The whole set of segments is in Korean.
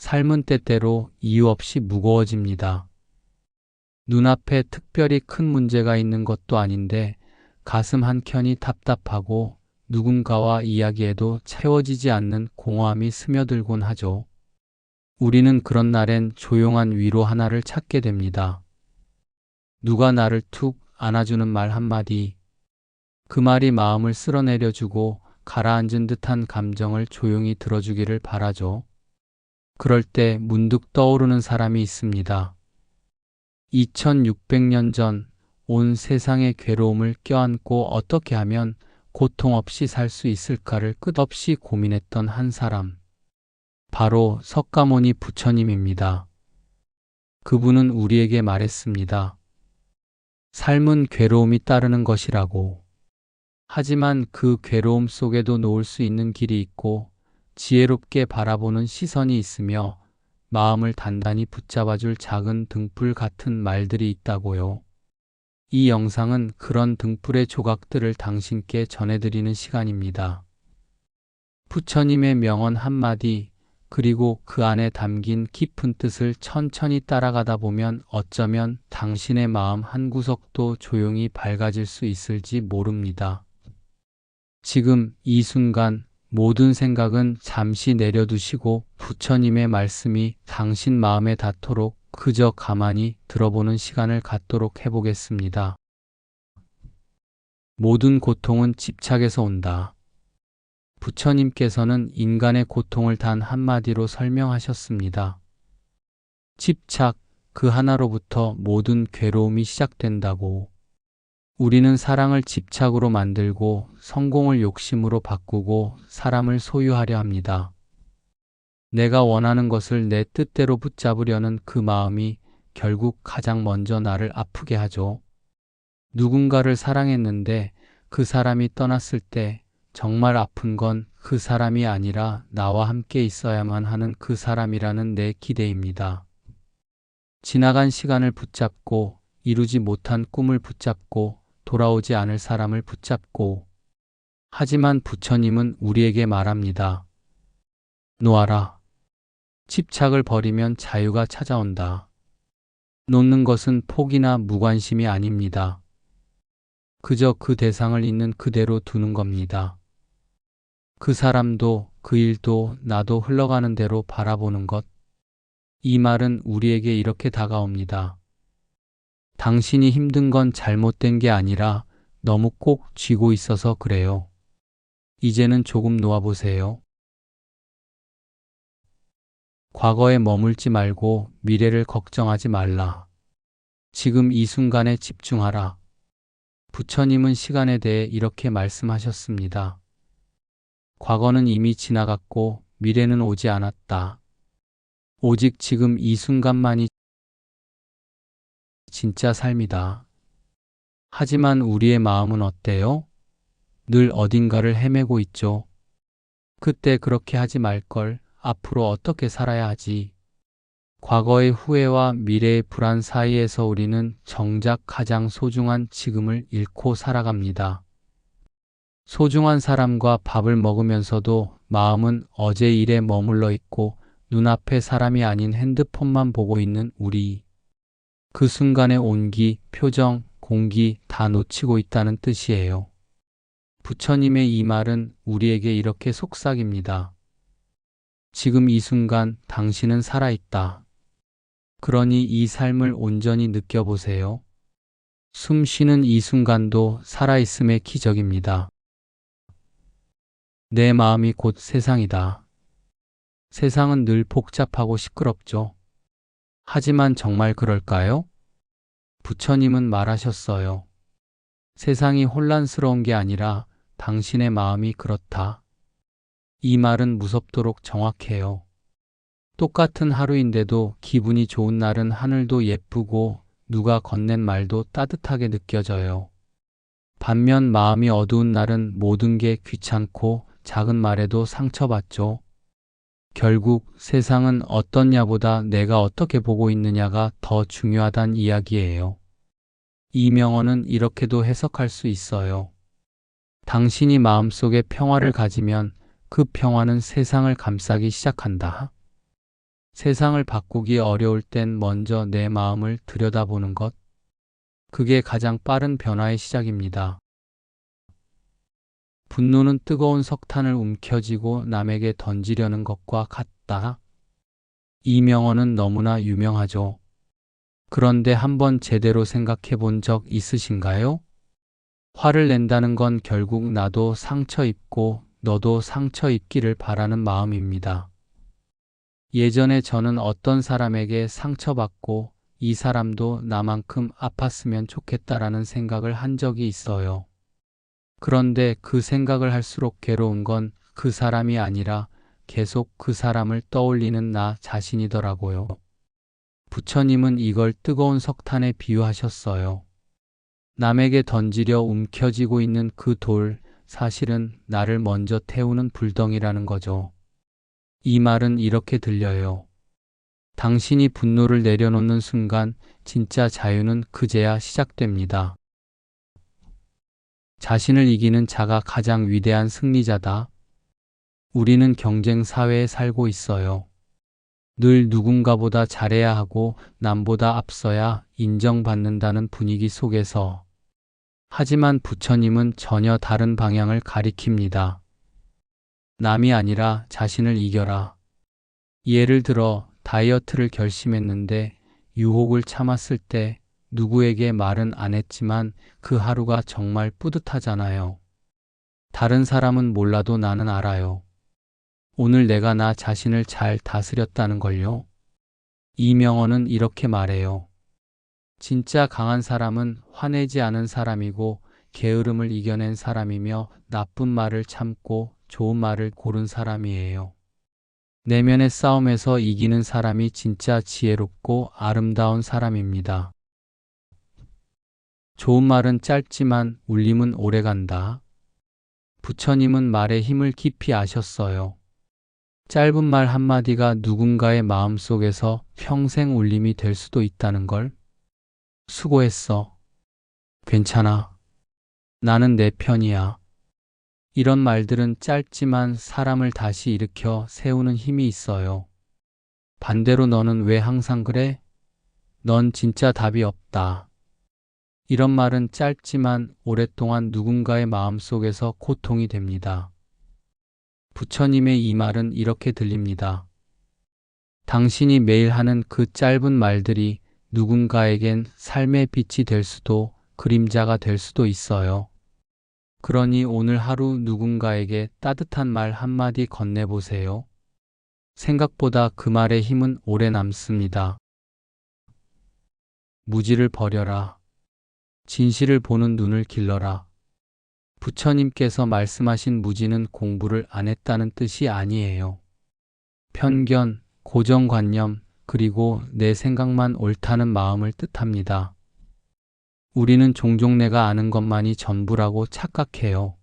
삶은 때때로 이유 없이 무거워집니다. 눈앞에 특별히 큰 문제가 있는 것도 아닌데 가슴 한켠이 답답하고 누군가와 이야기해도 채워지지 않는 공허함이 스며들곤 하죠. 우리는 그런 날엔 조용한 위로 하나를 찾게 됩니다. 누가 나를 툭 안아주는 말 한마디, 그 말이 마음을 쓸어내려주고 가라앉은 듯한 감정을 조용히 들어주기를 바라죠. 그럴 때 문득 떠오르는 사람이 있습니다. 2600년 전 온 세상의 괴로움을 껴안고 어떻게 하면 고통 없이 살 수 있을까를 끝없이 고민했던 한 사람. 바로 석가모니 부처님입니다. 그분은 우리에게 말했습니다. 삶은 괴로움이 따르는 것이라고. 하지만 그 괴로움 속에도 놓을 수 있는 길이 있고 지혜롭게 바라보는 시선이 있으며 마음을 단단히 붙잡아줄 작은 등불 같은 말들이 있다고요. 이 영상은 그런 등불의 조각들을 당신께 전해드리는 시간입니다. 부처님의 명언 한마디, 그리고 그 안에 담긴 깊은 뜻을 천천히 따라가다 보면 어쩌면 당신의 마음 한구석도 조용히 밝아질 수 있을지 모릅니다. 지금 이 순간 모든 생각은 잠시 내려두시고 부처님의 말씀이 당신 마음에 닿도록 그저 가만히 들어보는 시간을 갖도록 해보겠습니다. 모든 고통은 집착에서 온다. 부처님께서는 인간의 고통을 단 한마디로 설명하셨습니다. 집착, 그 하나로부터 모든 괴로움이 시작된다고. 우리는 사랑을 집착으로 만들고 성공을 욕심으로 바꾸고 사람을 소유하려 합니다. 내가 원하는 것을 내 뜻대로 붙잡으려는 그 마음이 결국 가장 먼저 나를 아프게 하죠. 누군가를 사랑했는데 그 사람이 떠났을 때 정말 아픈 건 그 사람이 아니라 나와 함께 있어야만 하는 그 사람이라는 내 기대입니다. 지나간 시간을 붙잡고 이루지 못한 꿈을 붙잡고 돌아오지 않을 사람을 붙잡고. 하지만 부처님은 우리에게 말합니다. 놓아라. 집착을 버리면 자유가 찾아온다. 놓는 것은 포기나 무관심이 아닙니다. 그저 그 대상을 있는 그대로 두는 겁니다. 그 사람도 그 일도 나도 흘러가는 대로 바라보는 것. 이 말은 우리에게 이렇게 다가옵니다. 당신이 힘든 건 잘못된 게 아니라 너무 꼭 쥐고 있어서 그래요. 이제는 조금 놓아보세요. 과거에 머물지 말고 미래를 걱정하지 말라. 지금 이 순간에 집중하라. 부처님은 시간에 대해 이렇게 말씀하셨습니다. 과거는 이미 지나갔고 미래는 오지 않았다. 오직 지금 이 순간만이 진짜 삶이다. 하지만 우리의 마음은 어때요? 늘 어딘가를 헤매고 있죠. 그때 그렇게 하지 말걸. 앞으로 어떻게 살아야 하지? 과거의 후회와 미래의 불안 사이에서 우리는 정작 가장 소중한 지금을 잃고 살아갑니다. 소중한 사람과 밥을 먹으면서도 마음은 어제 일에 머물러 있고 눈앞에 사람이 아닌 핸드폰만 보고 있는 우리. 그 순간의 온기, 표정, 공기 다 놓치고 있다는 뜻이에요. 부처님의 이 말은 우리에게 이렇게 속삭입니다. 지금 이 순간 당신은 살아있다. 그러니 이 삶을 온전히 느껴보세요. 숨 쉬는 이 순간도 살아있음의 기적입니다. 내 마음이 곧 세상이다. 세상은 늘 복잡하고 시끄럽죠. 하지만 정말 그럴까요? 부처님은 말하셨어요. 세상이 혼란스러운 게 아니라 당신의 마음이 그렇다. 이 말은 무섭도록 정확해요. 똑같은 하루인데도 기분이 좋은 날은 하늘도 예쁘고 누가 건넨 말도 따뜻하게 느껴져요. 반면 마음이 어두운 날은 모든 게 귀찮고 작은 말에도 상처받죠. 결국 세상은 어떻냐보다 내가 어떻게 보고 있느냐가 더 중요하단 이야기예요. 이 명언은 이렇게도 해석할 수 있어요. 당신이 마음속에 평화를 가지면 그 평화는 세상을 감싸기 시작한다. 세상을 바꾸기 어려울 땐 먼저 내 마음을 들여다보는 것, 그게 가장 빠른 변화의 시작입니다. 분노는 뜨거운 석탄을 움켜쥐고 남에게 던지려는 것과 같다. 이 명언은 너무나 유명하죠. 그런데 한번 제대로 생각해 본 적 있으신가요? 화를 낸다는 건 결국 나도 상처 입고 너도 상처 입기를 바라는 마음입니다. 예전에 저는 어떤 사람에게 상처받고 이 사람도 나만큼 아팠으면 좋겠다라는 생각을 한 적이 있어요. 그런데 그 생각을 할수록 괴로운 건 그 사람이 아니라 계속 그 사람을 떠올리는 나 자신이더라고요. 부처님은 이걸 뜨거운 석탄에 비유하셨어요. 남에게 던지려 움켜쥐고 있는 그 돌, 사실은 나를 먼저 태우는 불덩이라는 거죠. 이 말은 이렇게 들려요. 당신이 분노를 내려놓는 순간 진짜 자유는 그제야 시작됩니다. 자신을 이기는 자가 가장 위대한 승리자다. 우리는 경쟁 사회에 살고 있어요. 늘 누군가보다 잘해야 하고 남보다 앞서야 인정받는다는 분위기 속에서. 하지만 부처님은 전혀 다른 방향을 가리킵니다. 남이 아니라 자신을 이겨라. 예를 들어 다이어트를 결심했는데 유혹을 참았을 때 누구에게 말은 안 했지만 그 하루가 정말 뿌듯하잖아요. 다른 사람은 몰라도 나는 알아요. 오늘 내가 나 자신을 잘 다스렸다는 걸요. 이 명언은 이렇게 말해요. 진짜 강한 사람은 화내지 않은 사람이고 게으름을 이겨낸 사람이며 나쁜 말을 참고 좋은 말을 고른 사람이에요. 내면의 싸움에서 이기는 사람이 진짜 지혜롭고 아름다운 사람입니다. 좋은 말은 짧지만 울림은 오래간다. 부처님은 말의 힘을 깊이 아셨어요. 짧은 말 한마디가 누군가의 마음속에서 평생 울림이 될 수도 있다는 걸. 수고했어. 괜찮아. 나는 내 편이야. 이런 말들은 짧지만 사람을 다시 일으켜 세우는 힘이 있어요. 반대로 너는 왜 항상 그래? 넌 진짜 답이 없다. 이런 말은 짧지만 오랫동안 누군가의 마음속에서 고통이 됩니다. 부처님의 이 말은 이렇게 들립니다. 당신이 매일 하는 그 짧은 말들이 누군가에겐 삶의 빛이 될 수도 그림자가 될 수도 있어요. 그러니 오늘 하루 누군가에게 따뜻한 말 한마디 건네보세요. 생각보다 그 말의 힘은 오래 남습니다. 무지를 버려라. 진실을 보는 눈을 길러라. 부처님께서 말씀하신 무지는 공부를 안 했다는 뜻이 아니에요. 편견, 고정관념, 그리고 내 생각만 옳다는 마음을 뜻합니다. 우리는 종종 내가 아는 것만이 전부라고 착각해요.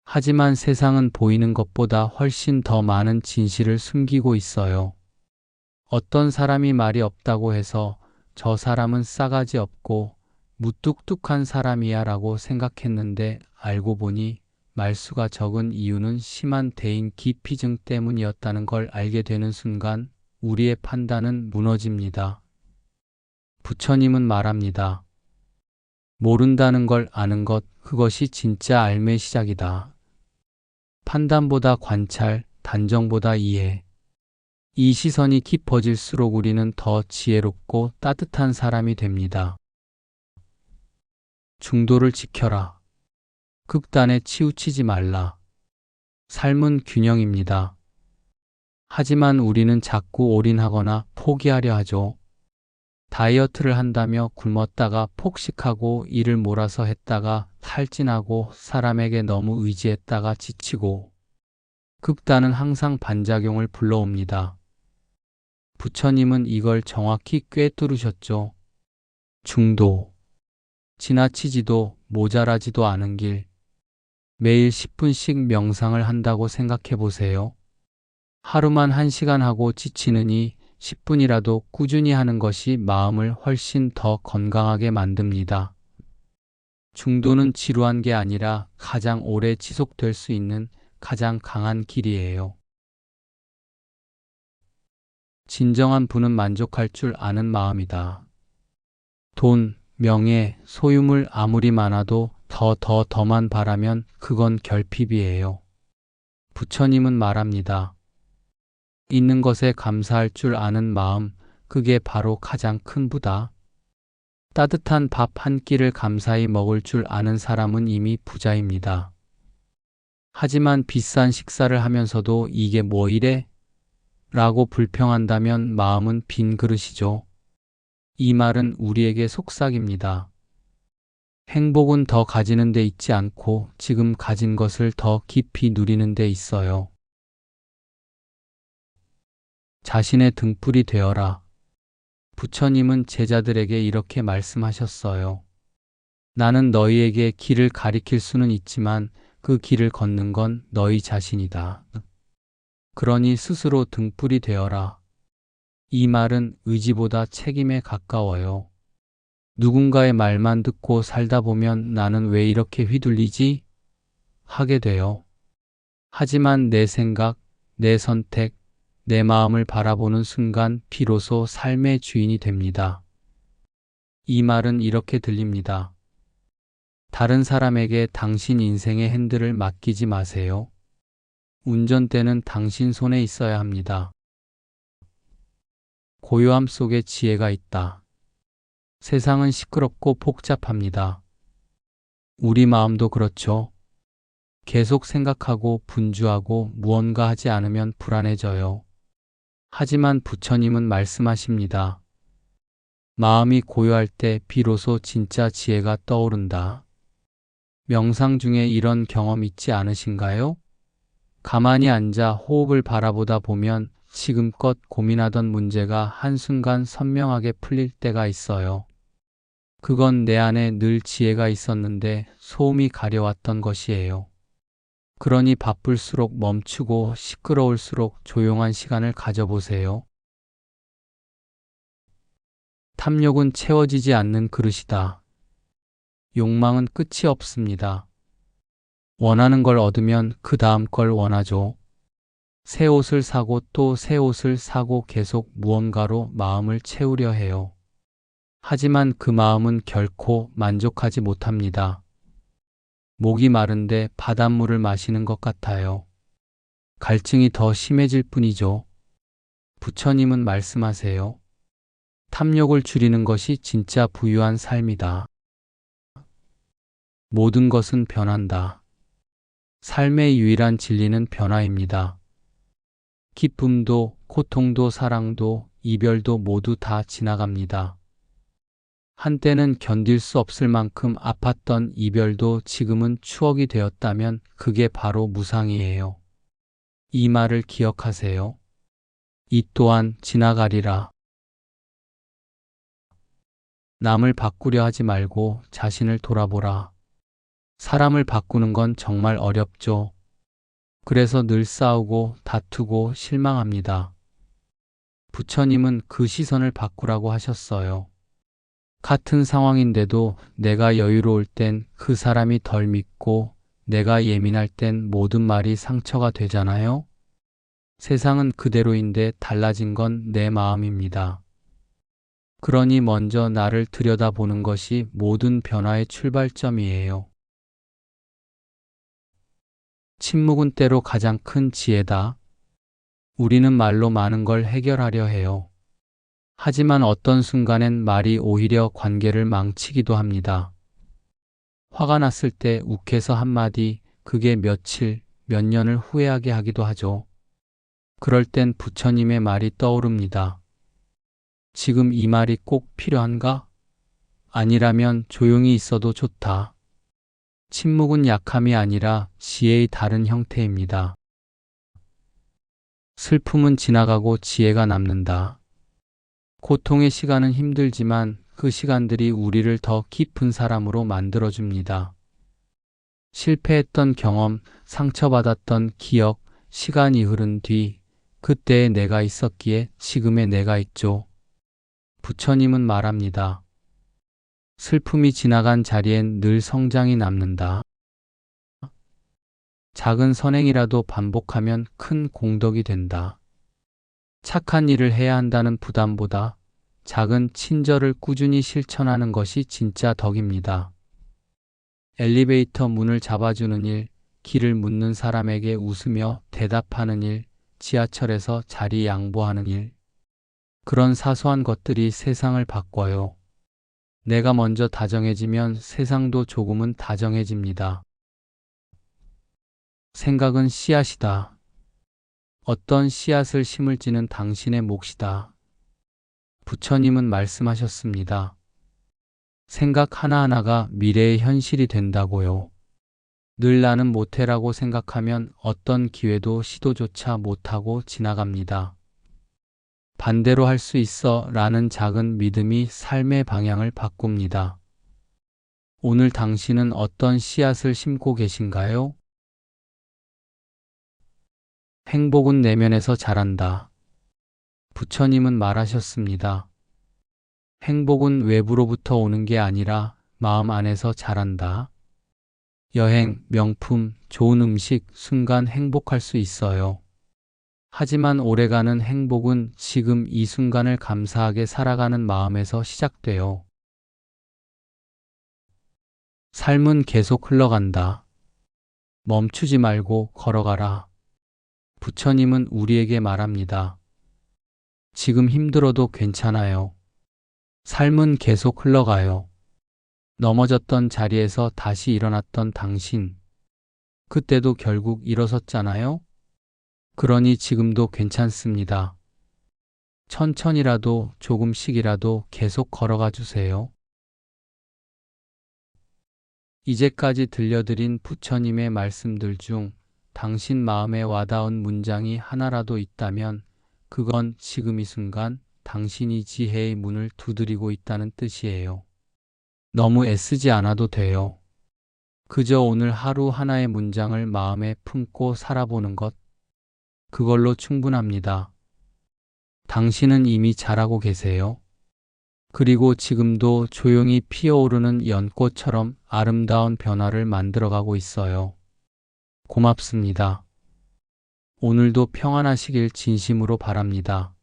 하지만 세상은 보이는 것보다 훨씬 더 많은 진실을 숨기고 있어요. 어떤 사람이 말이 없다고 해서 저 사람은 싸가지 없고 무뚝뚝한 사람이야 라고 생각했는데 알고 보니 말수가 적은 이유는 심한 대인 기피증 때문이었다는 걸 알게 되는 순간 우리의 판단은 무너집니다. 부처님은 말합니다. 모른다는 걸 아는 것, 그것이 진짜 삶의 시작이다. 판단보다 관찰, 단정보다 이해. 이 시선이 깊어질수록 우리는 더 지혜롭고 따뜻한 사람이 됩니다. 중도를 지켜라. 극단에 치우치지 말라. 삶은 균형입니다. 하지만 우리는 자꾸 올인하거나 포기하려 하죠. 다이어트를 한다며 굶었다가 폭식하고 일을 몰아서 했다가 탈진하고 사람에게 너무 의지했다가 지치고 극단은 항상 반작용을 불러옵니다. 부처님은 이걸 정확히 꿰뚫으셨죠. 중도. 지나치지도 모자라지도 않은 길. 매일 10분씩 명상을 한다고 생각해 보세요. 하루만 1시간 하고 지치느니 10분이라도 꾸준히 하는 것이 마음을 훨씬 더 건강하게 만듭니다. 중도는 지루한 게 아니라 가장 오래 지속될 수 있는 가장 강한 길이에요. 진정한 부는 만족할 줄 아는 마음이다. 돈, 명예, 소유물 아무리 많아도 더만 바라면 그건 결핍이에요. 부처님은 말합니다. 있는 것에 감사할 줄 아는 마음, 그게 바로 가장 큰 부다. 따뜻한 밥 한 끼를 감사히 먹을 줄 아는 사람은 이미 부자입니다. 하지만 비싼 식사를 하면서도 이게 뭐 이래? 라고 불평한다면 마음은 빈 그릇이죠. 이 말은 우리에게 속삭입니다. 행복은 더 가지는 데 있지 않고 지금 가진 것을 더 깊이 누리는 데 있어요. 자신의 등불이 되어라. 부처님은 제자들에게 이렇게 말씀하셨어요. 나는 너희에게 길을 가리킬 수는 있지만 그 길을 걷는 건 너희 자신이다. 그러니 스스로 등불이 되어라. 이 말은 의지보다 책임에 가까워요. 누군가의 말만 듣고 살다 보면 나는 왜 이렇게 휘둘리지? 하게 돼요. 하지만 내 생각, 내 선택, 내 마음을 바라보는 순간 비로소 삶의 주인이 됩니다. 이 말은 이렇게 들립니다. 다른 사람에게 당신 인생의 핸들을 맡기지 마세요. 운전대는 당신 손에 있어야 합니다. 고요함 속에 지혜가 있다. 세상은 시끄럽고 복잡합니다. 우리 마음도 그렇죠. 계속 생각하고 분주하고 무언가 하지 않으면 불안해져요. 하지만 부처님은 말씀하십니다. 마음이 고요할 때 비로소 진짜 지혜가 떠오른다. 명상 중에 이런 경험 있지 않으신가요? 가만히 앉아 호흡을 바라보다 보면 지금껏 고민하던 문제가 한순간 선명하게 풀릴 때가 있어요. 그건 내 안에 늘 지혜가 있었는데 소음이 가려왔던 것이에요. 그러니 바쁠수록 멈추고 시끄러울수록 조용한 시간을 가져보세요. 탐욕은 채워지지 않는 그릇이다. 욕망은 끝이 없습니다. 원하는 걸 얻으면 그 다음 걸 원하죠. 새 옷을 사고 또 새 옷을 사고 계속 무언가로 마음을 채우려 해요. 하지만 그 마음은 결코 만족하지 못합니다. 목이 마른데 바닷물을 마시는 것 같아요. 갈증이 더 심해질 뿐이죠. 부처님은 말씀하세요. 탐욕을 줄이는 것이 진짜 부유한 삶이다. 모든 것은 변한다. 삶의 유일한 진리는 변화입니다. 기쁨도, 고통도, 사랑도, 이별도 모두 다 지나갑니다. 한때는 견딜 수 없을 만큼 아팠던 이별도 지금은 추억이 되었다면 그게 바로 무상이에요. 이 말을 기억하세요. 이 또한 지나가리라. 남을 바꾸려 하지 말고 자신을 돌아보라. 사람을 바꾸는 건 정말 어렵죠. 그래서 늘 싸우고 다투고 실망합니다. 부처님은 그 시선을 바꾸라고 하셨어요. 같은 상황인데도 내가 여유로울 땐 그 사람이 덜 믿고 내가 예민할 땐 모든 말이 상처가 되잖아요. 세상은 그대로인데 달라진 건 내 마음입니다. 그러니 먼저 나를 들여다보는 것이 모든 변화의 출발점이에요. 침묵은 때로 가장 큰 지혜다. 우리는 말로 많은 걸 해결하려 해요. 하지만 어떤 순간엔 말이 오히려 관계를 망치기도 합니다. 화가 났을 때 욱해서 한마디, 그게 며칠, 몇 년을 후회하게 하기도 하죠. 그럴 땐 부처님의 말이 떠오릅니다. 지금 이 말이 꼭 필요한가? 아니라면 조용히 있어도 좋다. 침묵은 약함이 아니라 지혜의 다른 형태입니다. 슬픔은 지나가고 지혜가 남는다. 고통의 시간은 힘들지만 그 시간들이 우리를 더 깊은 사람으로 만들어줍니다. 실패했던 경험, 상처받았던 기억, 시간이 흐른 뒤 그때의 내가 있었기에 지금의 내가 있죠. 부처님은 말합니다. 슬픔이 지나간 자리엔 늘 성장이 남는다. 작은 선행이라도 반복하면 큰 공덕이 된다. 착한 일을 해야 한다는 부담보다 작은 친절을 꾸준히 실천하는 것이 진짜 덕입니다. 엘리베이터 문을 잡아주는 일, 길을 묻는 사람에게 웃으며 대답하는 일, 지하철에서 자리 양보하는 일. 그런 사소한 것들이 세상을 바꿔요. 내가 먼저 다정해지면 세상도 조금은 다정해집니다. 생각은 씨앗이다. 어떤 씨앗을 심을지는 당신의 몫이다. 부처님은 말씀하셨습니다. 생각 하나하나가 미래의 현실이 된다고요. 늘 나는 못해라고 생각하면 어떤 기회도 시도조차 못하고 지나갑니다. 반대로 할 수 있어 라는 작은 믿음이 삶의 방향을 바꿉니다. 오늘 당신은 어떤 씨앗을 심고 계신가요? 행복은 내면에서 자란다. 부처님은 말하셨습니다. 행복은 외부로부터 오는 게 아니라 마음 안에서 자란다. 여행, 명품, 좋은 음식, 순간 행복할 수 있어요. 하지만 오래가는 행복은 지금 이 순간을 감사하게 살아가는 마음에서 시작돼요. 삶은 계속 흘러간다. 멈추지 말고 걸어가라. 부처님은 우리에게 말합니다. 지금 힘들어도 괜찮아요. 삶은 계속 흘러가요. 넘어졌던 자리에서 다시 일어났던 당신. 그때도 결국 일어섰잖아요? 그러니 지금도 괜찮습니다. 천천히라도 조금씩이라도 계속 걸어가 주세요. 이제까지 들려드린 부처님의 말씀들 중 당신 마음에 와닿은 문장이 하나라도 있다면 그건 지금 이 순간 당신이 지혜의 문을 두드리고 있다는 뜻이에요. 너무 애쓰지 않아도 돼요. 그저 오늘 하루 하나의 문장을 마음에 품고 살아보는 것, 그걸로 충분합니다. 당신은 이미 잘하고 계세요. 그리고 지금도 조용히 피어오르는 연꽃처럼 아름다운 변화를 만들어가고 있어요. 고맙습니다. 오늘도 평안하시길 진심으로 바랍니다.